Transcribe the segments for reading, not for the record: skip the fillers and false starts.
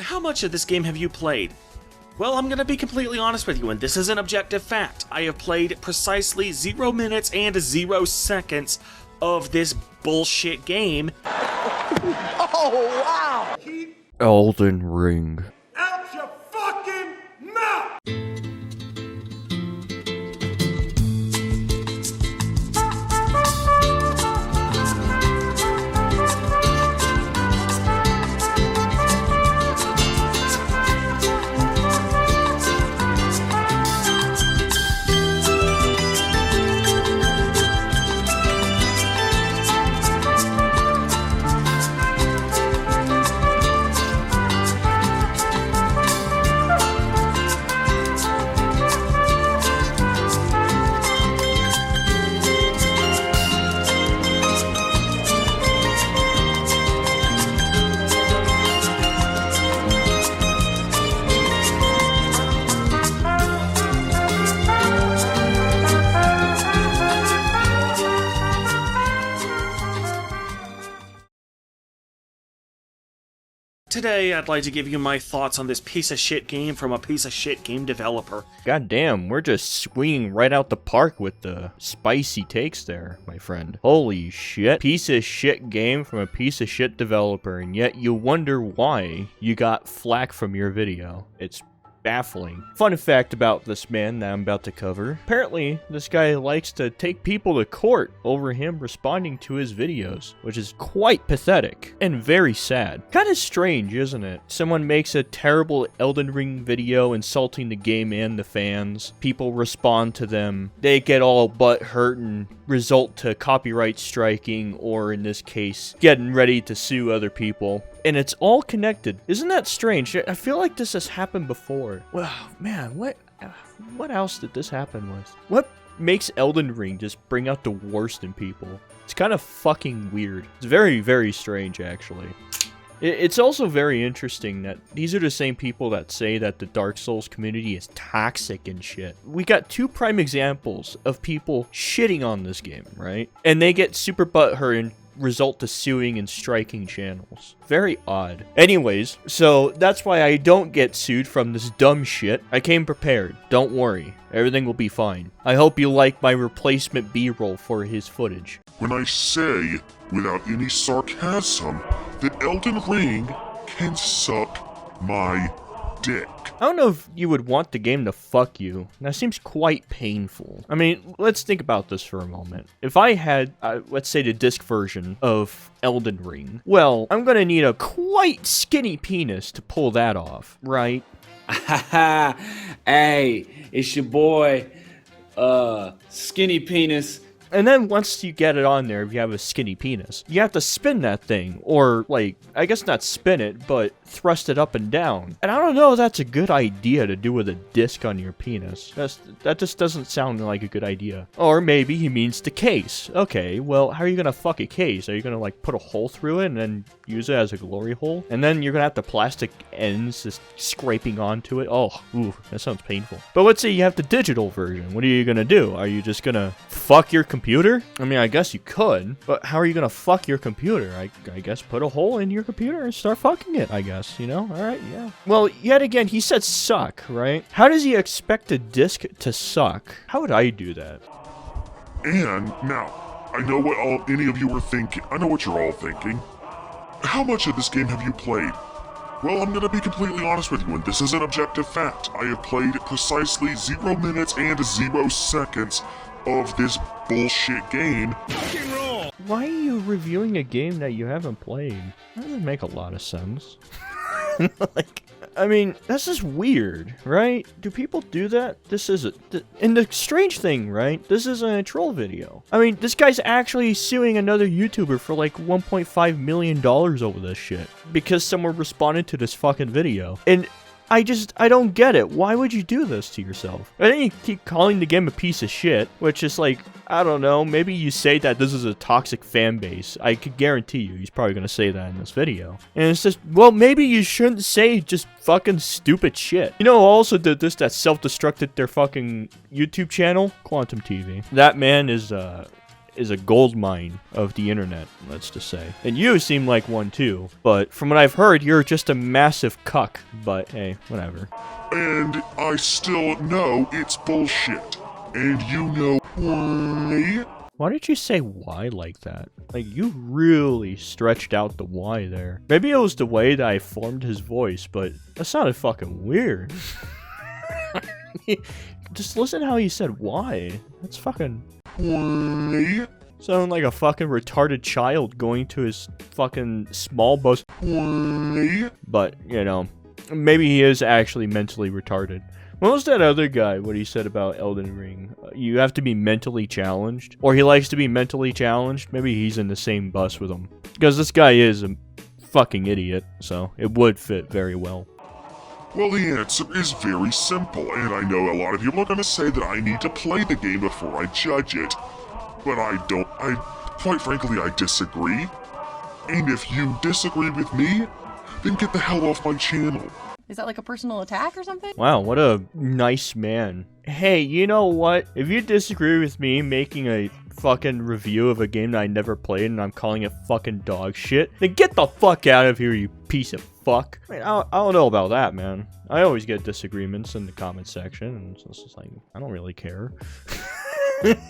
how much of this game have you played? Well, I'm gonna be completely honest with you, and this is an objective fact. I have played precisely 0 minutes and 0 seconds of this bullshit game. Oh, wow! Elden Ring. Out your fucking mouth! Today, I'd like to give you my thoughts on this piece of shit game from a piece of shit game developer. God damn, we're just swinging right out the park with the spicy takes there, my friend. Holy shit. Piece of shit game from a piece of shit developer, and yet you wonder why you got flack from your video. It's baffling. Fun fact about this man that I'm about to cover. Apparently, this guy likes to take people to court over him responding to his videos, which is quite pathetic and very sad. Kind of strange, isn't it? Someone makes a terrible Elden Ring video insulting the game and the fans. People respond to them. They get all butthurt and result to copyright striking, or in this case, getting ready to sue other people. And it's all connected. Isn't that strange? I feel like this has happened before. Well, man, what else did this happen with? What makes Elden Ring just bring out the worst in people? It's kind of fucking weird. It's very, very strange, actually. It's also very interesting that these are the same people that say that the Dark Souls community is toxic and shit. We got two prime examples of people shitting on this game, right? And they get super butthurt and result to suing and striking channels. Very odd. Anyways, so that's why I don't get sued from this dumb shit. I came prepared. Don't worry. Everything will be fine. I hope you like my replacement B-roll for his footage. When I say, without any sarcasm, that Elden Ring can suck my dick. I don't know if you would want the game to fuck you. That seems quite painful. I mean, let's think about this for a moment. If I had, let's say, the disc version of Elden Ring, well, I'm gonna need a quite skinny penis to pull that off, right? Hey, it's your boy, Skinny Penis. And then once you get it on there, if you have a skinny penis, you have to spin that thing, or like, I guess not spin it, but thrust it up and down. And I don't know if that's a good idea to do with a disc on your penis. That just doesn't sound like a good idea. Or maybe he means the case. Okay, well, how are you gonna fuck a case? Are you gonna like put a hole through it and then use it as a glory hole? And then you're gonna have the plastic ends just scraping onto it? Oh, ooh, that sounds painful. But let's say you have the digital version. What are you gonna do? Are you just gonna fuck your computer? I mean, I guess you could, but how are you gonna fuck your computer? I guess put a hole in your computer and start fucking it, I guess, you know? Alright, yeah. Well, yet again, he said suck, right? How does he expect a disc to suck? How would I do that? And now, I know what any of you are thinking. I know what you're all thinking. How much of this game have you played? Well, I'm gonna be completely honest with you, and this is an objective fact. I have played precisely 0 minutes and 0 seconds of this bullshit game. Why are you reviewing a game that you haven't played? That doesn't make a lot of sense. Like, I mean, this is weird, right? Do people do that? And the strange thing, right? This isn't a troll video. I mean, this guy's actually suing another YouTuber for like $1.5 million over this shit. Because someone responded to this fucking video. And I don't get it. Why would you do this to yourself? And then you keep calling the game a piece of shit, which is like, I don't know, maybe you say that this is a toxic fan base. I could guarantee you he's probably gonna say that in this video. And it's just, well, maybe you shouldn't say just fucking stupid shit. You know who also did this, that self-destructed their fucking YouTube channel? Quantum TV. That man is, is a gold mine of the internet, let's just say. And you seem like one too, but from what I've heard, you're just a massive cuck. But hey, whatever. And I still know it's bullshit. And you know why? Why did you say why like that? Like, you really stretched out the why there. Maybe it was the way that I formed his voice, but that sounded fucking weird. Just listen how he said why. That's fucking... Why? Sounded like a fucking retarded child going to his fucking small bus. Why? But, you know, maybe he is actually mentally retarded. What was that other guy, what he said about Elden Ring? You have to be mentally challenged? Or he likes to be mentally challenged? Maybe he's in the same bus with him. Because this guy is a fucking idiot, so it would fit very well. Well, the answer is very simple, and I know a lot of people are going to say that I need to play the game before I judge it. But quite frankly, I disagree. And if you disagree with me, then get the hell off my channel. Is that like a personal attack or something? Wow, what a nice man. Hey, you know what? If you disagree with me making a fucking review of a game that I never played and I'm calling it fucking dog shit, then get the fuck out of here, you piece of fuck. I mean, I don't know about that, man. I always get disagreements in the comment section, and it's just like, I don't really care.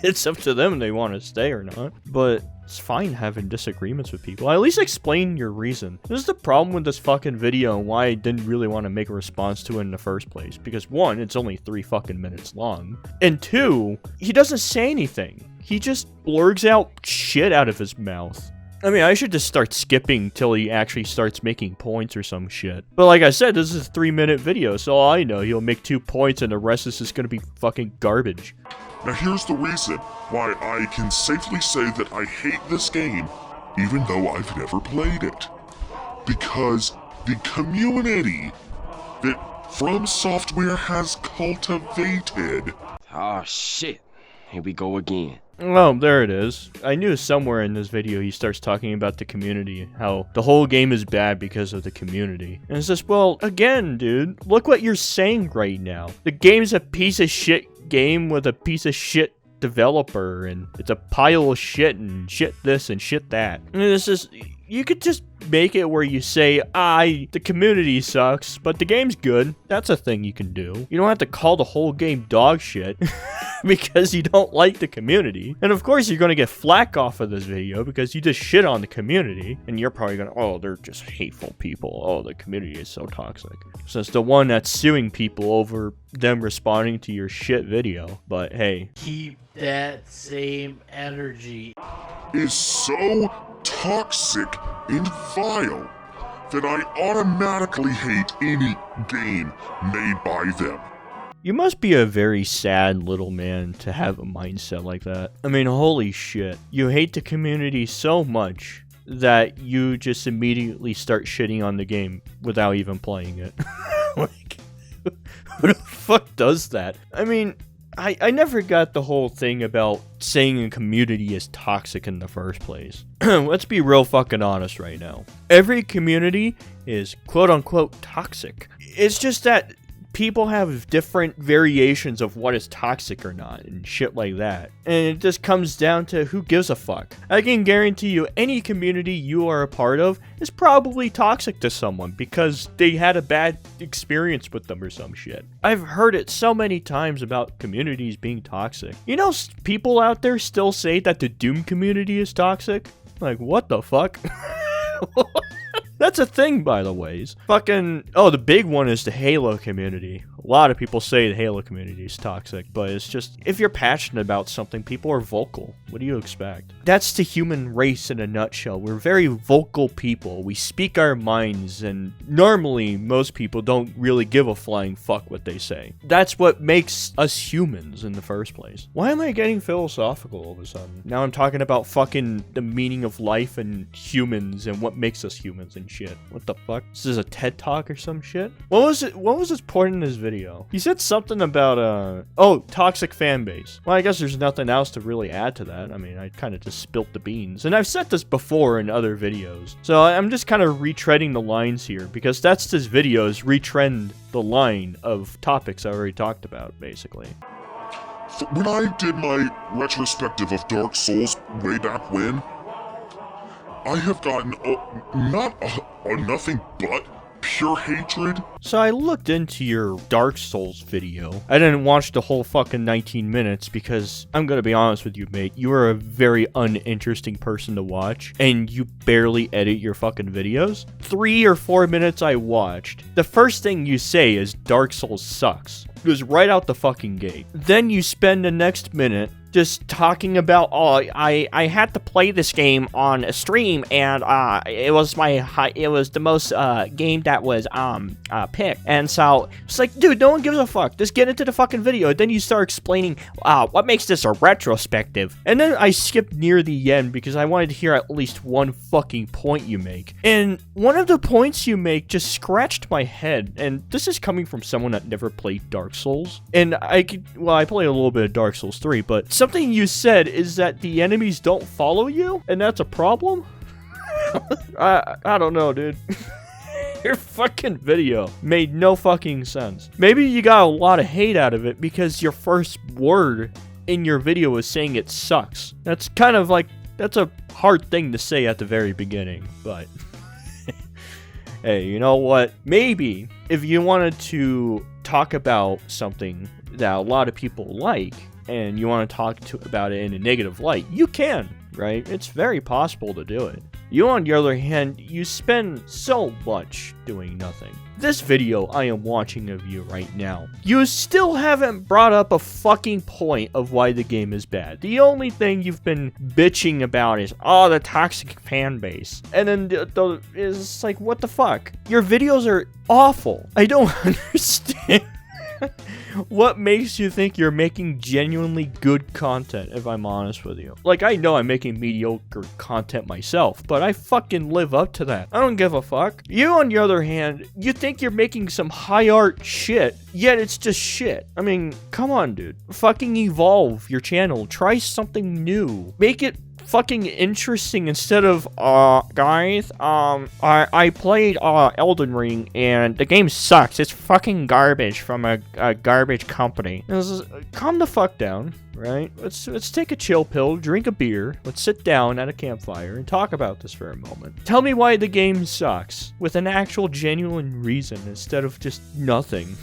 It's up to them if they want to stay or not. But it's fine having disagreements with people. At least explain your reason. This is the problem with this fucking video and why I didn't really want to make a response to it in the first place. Because one, it's only 3 fucking minutes long. And two, he doesn't say anything. He just blurts out shit out of his mouth. I mean, I should just start skipping till he actually starts making points or some shit. But like I said, this is a 3-minute video, so all I know, he'll make 2 points and the rest is just gonna be fucking garbage. Now here's the reason why I can safely say that I hate this game, even though I've never played it. Because the community that FromSoftware has cultivated. Oh shit, here we go again. Oh, there it is. I knew somewhere in this video he starts talking about the community, how the whole game is bad because of the community. And it's just, well, again, dude, look what you're saying right now. The game's a piece of shit game with a piece of shit developer, and it's a pile of shit and shit this and shit that. And it's just, you could just make it where you say, the community sucks, but the game's good. That's a thing you can do. You don't have to call the whole game dog shit because you don't like the community. And of course you're going to get flack off of this video because you just shit on the community, and you're probably going to, oh, they're just hateful people. Oh, the community is so toxic. So it's the one that's suing people over them responding to your shit video. But hey. Keep that same energy. Is so toxic and vile that I automatically hate any game made by them. You must be a very sad little man to have a mindset like that. I mean, holy shit. You hate the community so much that you just immediately start shitting on the game without even playing it. Like, who the fuck does that? I mean, I never got the whole thing about saying a community is toxic in the first place. Let's be real fucking honest right now. Every community is quote-unquote toxic. It's just that people have different variations of what is toxic or not and shit like that. And it just comes down to who gives a fuck. I can guarantee you any community you are a part of is probably toxic to someone because they had a bad experience with them or some shit. I've heard it so many times about communities being toxic. You know, people out there still say that the Doom community is toxic? Like, what the fuck? That's a thing, by the ways. Fucking, oh, the big one is the Halo community. A lot of people say the Halo community is toxic, but it's just, if you're passionate about something, people are vocal. What do you expect? That's the human race in a nutshell. We're very vocal people. We speak our minds, and normally, most people don't really give a flying fuck what they say. That's what makes us humans in the first place. Why am I getting philosophical all of a sudden? Now I'm talking about fucking the meaning of life and humans and what makes us humans and shit. What the fuck? This is a TED Talk or some shit? What was it? What was his point in this video? He said something about, toxic fan base. Well, I guess there's nothing else to really add to that. I mean, I kind of just spilt the beans. And I've said this before in other videos. So I'm just kind of retreading the lines here because that's this video's retread the line of topics I already talked about, basically. when I did my retrospective of Dark Souls way back when, I have gotten nothing but pure hatred. So I looked into your Dark Souls video. I didn't watch the whole fucking 19 minutes because I'm gonna be honest with you, mate. You are a very uninteresting person to watch, and you barely edit your fucking videos. 3 or 4 minutes I watched. The first thing you say is Dark Souls sucks. It was right out the fucking gate. Then you spend the next minute just talking about, oh, I had to play this game on a stream, and it was the most game that was picked, and so it's like, dude, no one gives a fuck. Just get into the fucking video. And then you start explaining what makes this a retrospective, and then I skipped near the end because I wanted to hear at least one fucking point you make. And one of the points you make just scratched my head, and this is coming from someone that never played Dark Souls, and I played a little bit of Dark Souls 3, but something you said is that the enemies don't follow you, and that's a problem? I don't know, dude. Your fucking video made no fucking sense. Maybe you got a lot of hate out of it because your first word in your video was saying it sucks. That's kind of like, that's a hard thing to say at the very beginning, but hey, you know what? Maybe if you wanted to talk about something that a lot of people like, and you want to talk about it in a negative light, you can, right? It's very possible to do it. You, on the other hand, you spend so much doing nothing. This video I am watching of you right now, you still haven't brought up a fucking point of why the game is bad. The only thing you've been bitching about is, oh, the toxic fan base. And then it's like, what the fuck? Your videos are awful. I don't understand. What makes you think you're making genuinely good content, if I'm honest with you? Like, I know I'm making mediocre content myself, but I fucking live up to that. I don't give a fuck. You, on the other hand, you think you're making some high art shit, yet it's just shit. I mean, come on, dude. Fucking evolve your channel. Try something new. Make it fucking interesting instead of, guys, I played, Elden Ring, and the game sucks. It's fucking garbage from a garbage company. Calm the fuck down, right? Let's take a chill pill, drink a beer, let's sit down at a campfire and talk about this for a moment. Tell me why the game sucks, with an actual genuine reason instead of just nothing.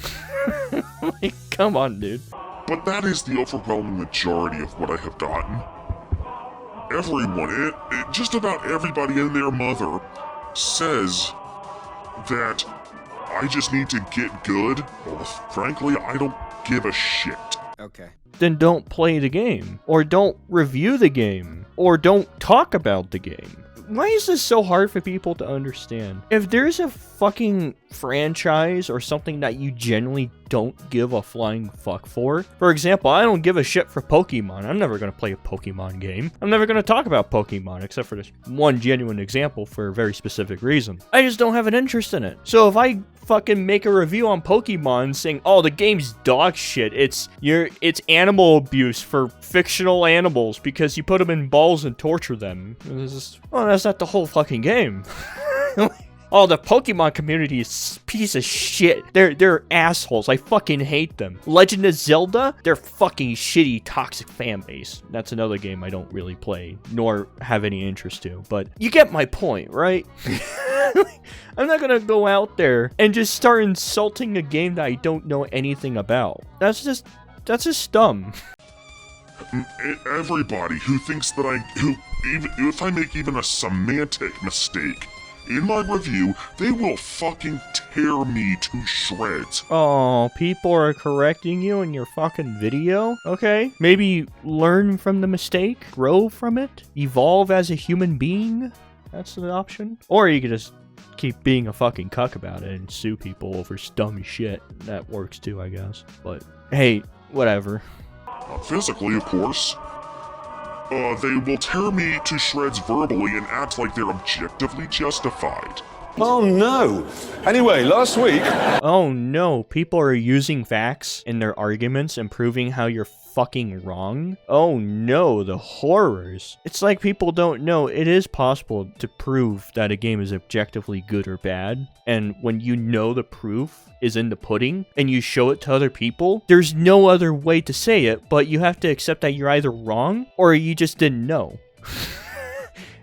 Like, come on, dude. But that is the overwhelming majority of what I have gotten. Everyone, just about everybody and their mother, says that I just need to get good. Well, frankly, I don't give a shit. Okay. Then don't play the game, or don't review the game, or don't talk about the game. Why is this so hard for people to understand? If there's a fucking franchise or something that you genuinely don't give a flying fuck for example, I don't give a shit for Pokemon. I'm never going to play a Pokemon game. I'm never going to talk about Pokemon, except for this one genuine example for a very specific reason. I just don't have an interest in it. So if I fucking make a review on Pokemon saying, oh, the game's dog shit, it's animal abuse for fictional animals because you put them in balls and torture them. Well, that's not the whole fucking game. Oh, the Pokemon community is a piece of shit. They're assholes. I fucking hate them. Legend of Zelda, they're fucking shitty, toxic fan base. That's another game I don't really play, nor have any interest to. But you get my point, right? I'm not gonna go out there and just start insulting a game that I don't know anything about. That's just dumb. Everybody who thinks that if I make even a semantic mistake in my review, they will fucking tear me to shreds. Oh, people are correcting you in your fucking video? Okay, maybe learn from the mistake, grow from it, evolve as a human being? That's an option. Or you could just keep being a fucking cuck about it and sue people over dumb shit. That works too, I guess. But hey, whatever. Not physically, of course. They will tear me to shreds verbally and act like they're objectively justified. Oh no! Anyway, last week... Oh no, people are using facts in their arguments and proving how you're fucking wrong. Oh no, the horrors. It's like people don't know it is possible to prove that a game is objectively good or bad. And when you know the proof is in the pudding and you show it to other people, there's no other way to say it, but you have to accept that you're either wrong or you just didn't know.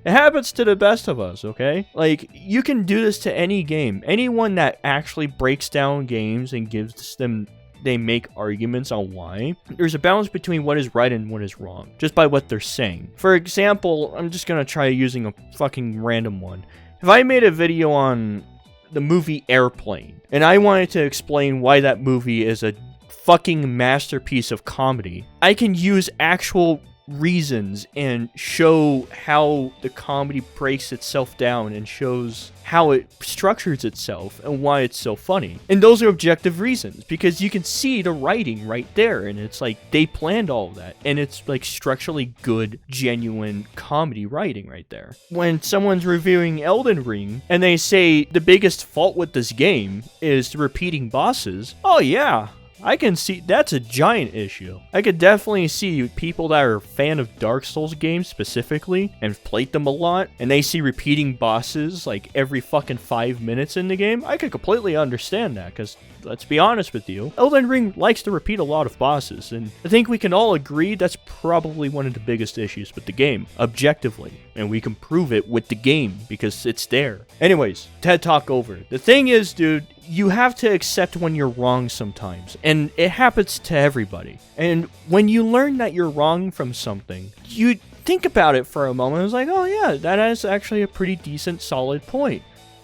It happens to the best of us, okay? Like, you can do this to any game. Anyone that actually breaks down games and gives them, they make arguments on why. There's a balance between what is right and what is wrong, just by what they're saying. For example, I'm just gonna try using a fucking random one. If I made a video on the movie Airplane, and I wanted to explain why that movie is a fucking masterpiece of comedy, I can use actual reasons and show how the comedy breaks itself down and shows how it structures itself and why it's so funny. And those are objective reasons because you can see the writing right there, and it's like they planned all of that, and it's like structurally good, genuine comedy writing right there. When someone's reviewing Elden Ring and they say the biggest fault with this game is the repeating bosses, oh yeah, I can see that's a giant issue. I could definitely see people that are a fan of Dark Souls games specifically and have played them a lot, and they see repeating bosses like every fucking 5 minutes in the game. I could completely understand that because, let's be honest with you, Elden Ring likes to repeat a lot of bosses, and I think we can all agree that's probably one of the biggest issues with the game, objectively. And we can prove it with the game because it's there. Anyways, TED Talk over. The thing is, dude, you have to accept when you're wrong sometimes, and it happens to everybody. And when you learn that you're wrong from something, you think about it for a moment. It's like, oh yeah, that is actually a pretty decent, solid point.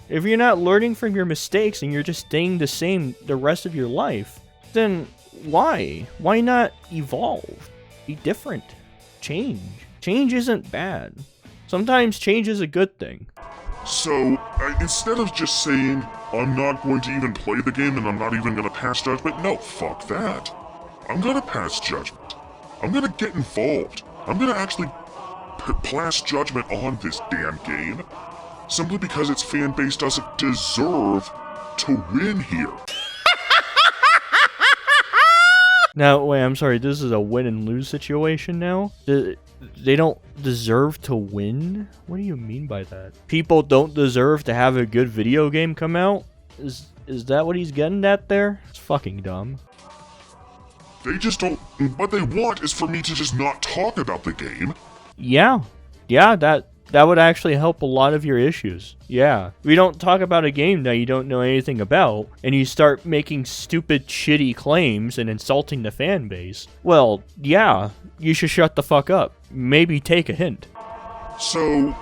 If you're not learning from your mistakes and you're just staying the same the rest of your life, then why? Why not evolve? Be different. Change. Change isn't bad. Sometimes change is a good thing. So, instead of just saying, I'm not going to even play the game and I'm not even going to pass judgment, no, fuck that. I'm going to pass judgment. I'm going to get involved. I'm going to actually pass judgment on this damn game, simply because its fan base doesn't deserve to win here. Now, wait, I'm sorry, this is a win and lose situation now? They don't deserve to win? What do you mean by that? People don't deserve to have a good video game come out? Is that what he's getting at there? It's fucking dumb. They just don't... What they want is for me to just not talk about the game. Yeah, that would actually help a lot of your issues. Yeah. We don't talk about a game that you don't know anything about, and you start making stupid, shitty claims and insulting the fan base. Well, yeah, you should shut the fuck up. Maybe take a hint. So...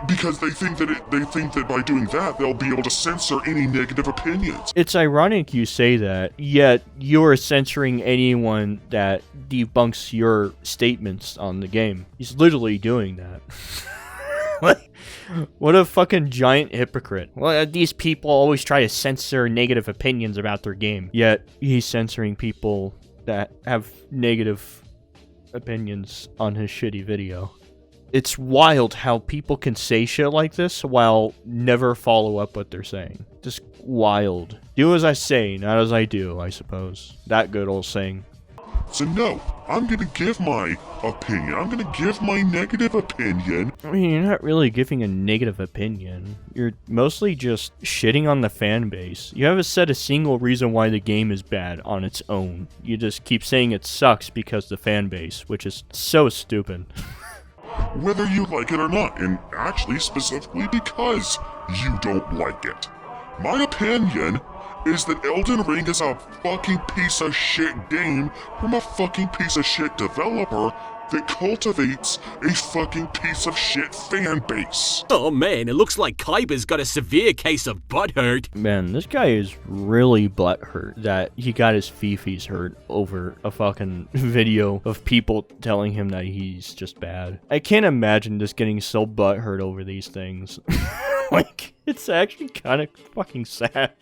Because they think that by doing that, they'll be able to censor any negative opinions. It's ironic you say that, yet you're censoring anyone that debunks your statements on the game. He's literally doing that. Like, what a fucking giant hypocrite. Well, these people always try to censor negative opinions about their game, yet he's censoring people that have negative opinions on his shitty video. It's wild how people can say shit like this while never follow up what they're saying. Just wild. Do as I say, not as I do, I suppose. That good old saying. So no, I'm gonna give my opinion. I'm gonna give my negative opinion. I mean, you're not really giving a negative opinion. You're mostly just shitting on the fan base. You haven't said a single reason why the game is bad on its own. You just keep saying it sucks because the fan base, which is so stupid. Whether you like it or not, and actually specifically because you don't like it. My opinion is that Elden Ring is a fucking piece of shit game from a fucking piece of shit developer that cultivates a fucking piece of shit fan base. Oh man, it looks like Kyber's got a severe case of butthurt. Man, this guy is really butthurt that he got his fifis hurt over a fucking video of people telling him that he's just bad. I can't imagine just getting so butthurt over these things. Like, it's actually kind of fucking sad.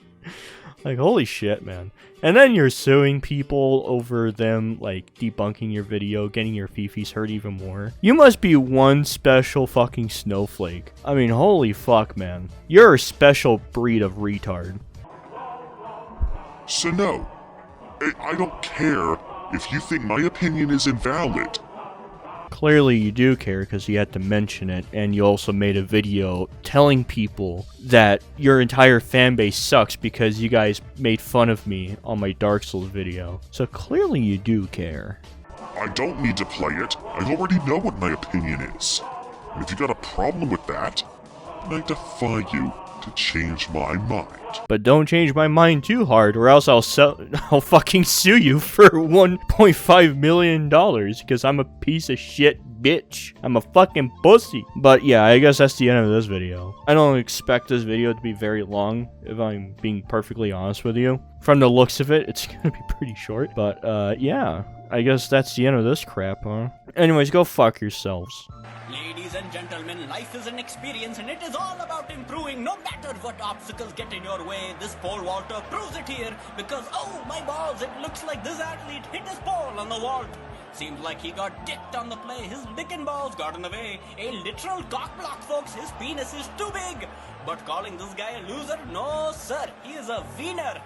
Like, holy shit, man. And then you're suing people over them, like, debunking your video, getting your fifis hurt even more. You must be one special fucking snowflake. I mean, holy fuck, man. You're a special breed of retard. So no, I don't care If you think my opinion is invalid, Clearly you do care because you had to mention it, and you also made a video telling people that your entire fan base sucks because you guys made fun of me on my Dark Souls video. So clearly you do care. I don't need to play it. I already know what my opinion is. And if you got a problem with that, then I defy you to change my mind. But don't change my mind too hard, or else I'll fucking sue you for $1.5 million because I'm a piece of shit bitch. I'm a fucking pussy. But yeah, I guess that's the end of this video. I don't expect this video to be very long, if I'm being perfectly honest with you. From the looks of it, it's gonna be pretty short. But yeah, I guess that's the end of this crap, huh? Anyways, go fuck yourselves. Ladies and gentlemen, life is an experience and it is all about improving no matter what obstacles get in your way. This pole vaulter proves it here because, oh my balls, it looks like this athlete hit his pole on the vault. Seems like he got dicked on the play. His dick and balls got in the way. A literal cock block, folks. His penis is too big. But calling this guy a loser? No, sir. He is a winner.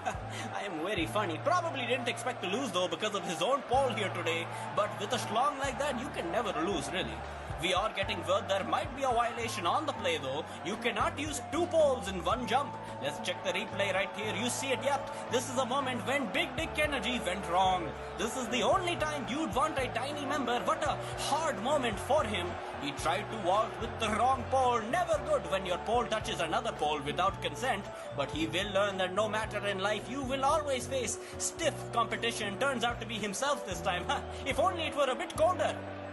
I am very funny. Probably didn't expect to lose, though, because of his own pole here today. But with a schlong like that, you can never lose, really. We are getting word there might be a violation on the play though. You cannot use 2 poles in one jump. Let's check the replay right here. You see it, yep. This is a moment when Big Dick Energy went wrong. This is the only time you'd want a tiny member. What a hard moment for him. He tried to vault with the wrong pole. Never good when your pole touches another pole without consent. But he will learn that no matter in life, you will always face stiff competition. Turns out to be himself this time. If only it were a bit colder.